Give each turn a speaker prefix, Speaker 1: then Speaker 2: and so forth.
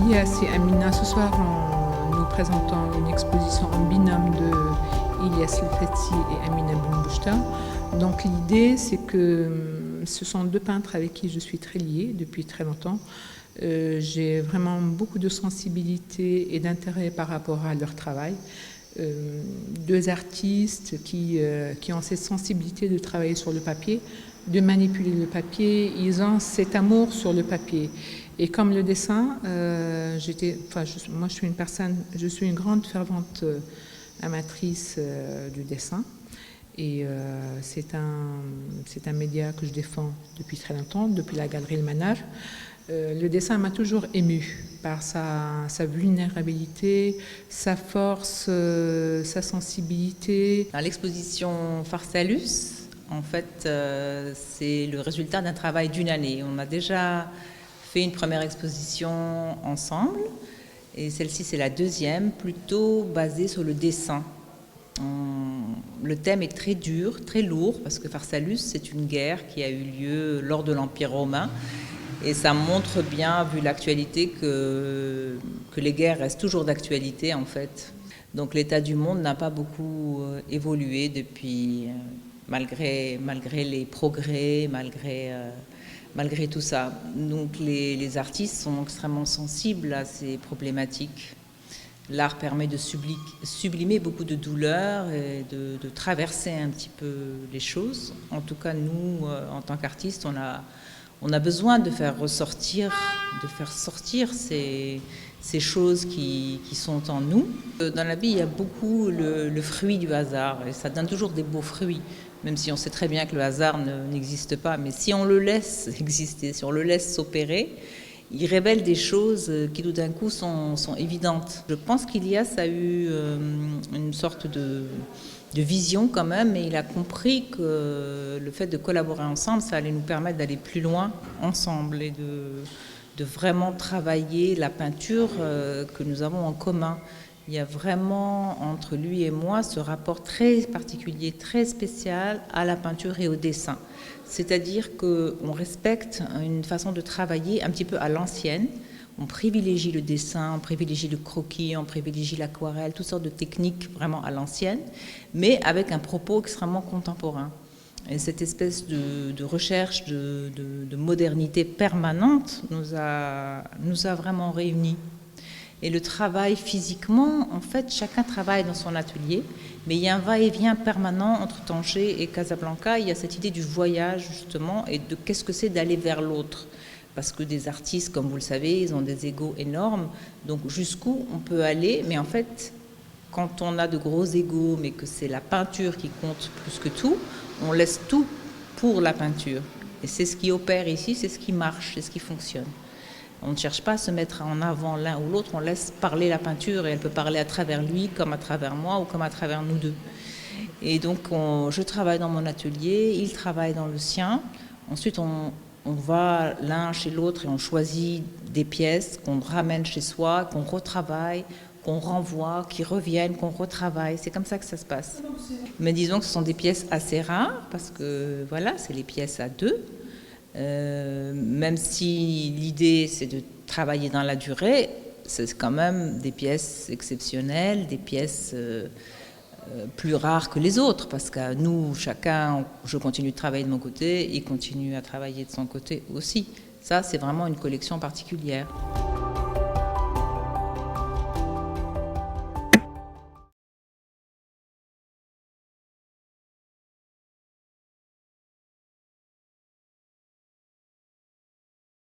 Speaker 1: Ilyas et Amina, ce soir nous présentons une exposition en binôme de Ilyas El-Fati et Amina Benbouchta. Donc l'idée c'est que ce sont deux peintres avec qui je suis très liée depuis très longtemps. J'ai vraiment beaucoup de sensibilité et d'intérêt par rapport à leur travail. Deux artistes qui ont cette sensibilité de travailler sur le papier, de manipuler le papier. Ils ont cet amour sur le papier. Et comme le dessin, moi je suis une grande fervente amatrice du dessin. Et c'est un média que je défends depuis très longtemps, depuis la galerie Le Manage. Le dessin m'a toujours émue par sa vulnérabilité, sa force, sa sensibilité.
Speaker 2: Dans l'exposition Pharsalus, en fait, c'est le résultat d'un travail d'une année. On a déjà fait une première exposition ensemble et celle-ci c'est la deuxième, plutôt basée sur le dessin. Le thème est très dur, très lourd, parce que Pharsalus c'est une guerre qui a eu lieu lors de l'Empire romain. Et ça montre bien, vu l'actualité, que les guerres restent toujours d'actualité en fait. Donc l'état du monde n'a pas beaucoup évolué depuis, malgré les progrès, malgré tout ça. Donc les artistes sont extrêmement sensibles à ces problématiques. L'art permet de sublimer beaucoup de douleurs et de traverser un petit peu les choses. En tout cas, nous, en tant qu'artistes, on a besoin de faire sortir ces choses qui sont en nous. Dans la vie, il y a beaucoup le fruit du hasard, et ça donne toujours des beaux fruits, même si on sait très bien que le hasard n'existe pas. Mais si on le laisse exister, si on le laisse s'opérer, il révèle des choses qui tout d'un coup sont évidentes. Je pense qu'Ilyas a eu une sorte de vision quand même, et il a compris que le fait de collaborer ensemble, ça allait nous permettre d'aller plus loin ensemble et de vraiment travailler la peinture que nous avons en commun. Il y a vraiment entre lui et moi ce rapport très particulier, très spécial à la peinture et au dessin. C'est-à-dire qu'on respecte une façon de travailler un petit peu à l'ancienne. On privilégie le dessin, on privilégie le croquis, on privilégie l'aquarelle, toutes sortes de techniques vraiment à l'ancienne, mais avec un propos extrêmement contemporain. Et cette espèce de recherche de modernité permanente nous a vraiment réunis. Et le travail physiquement, en fait, chacun travaille dans son atelier, mais il y a un va-et-vient permanent entre Tanger et Casablanca. Il y a cette idée du voyage, justement, et de qu'est-ce que c'est d'aller vers l'autre. Parce que des artistes, comme vous le savez, ils ont des égos énormes, donc jusqu'où on peut aller. Mais en fait, quand on a de gros égos, mais que c'est la peinture qui compte plus que tout, on laisse tout pour la peinture. Et c'est ce qui opère ici, c'est ce qui marche, c'est ce qui fonctionne. On ne cherche pas à se mettre en avant l'un ou l'autre, on laisse parler la peinture et elle peut parler à travers lui, comme à travers moi ou comme à travers nous deux. Et donc je travaille dans mon atelier, il travaille dans le sien. Ensuite on va l'un chez l'autre et on choisit des pièces qu'on ramène chez soi, qu'on retravaille, qu'on renvoie, qui reviennent, qu'on retravaille. C'est comme ça que ça se passe. Mais disons que ce sont des pièces assez rares parce que voilà, c'est les pièces à deux. Même si l'idée c'est de travailler dans la durée, c'est quand même des pièces exceptionnelles, des pièces plus rares que les autres, parce que nous, chacun, je continue de travailler de mon côté, il continue à travailler de son côté aussi. Ça, c'est vraiment une collection particulière.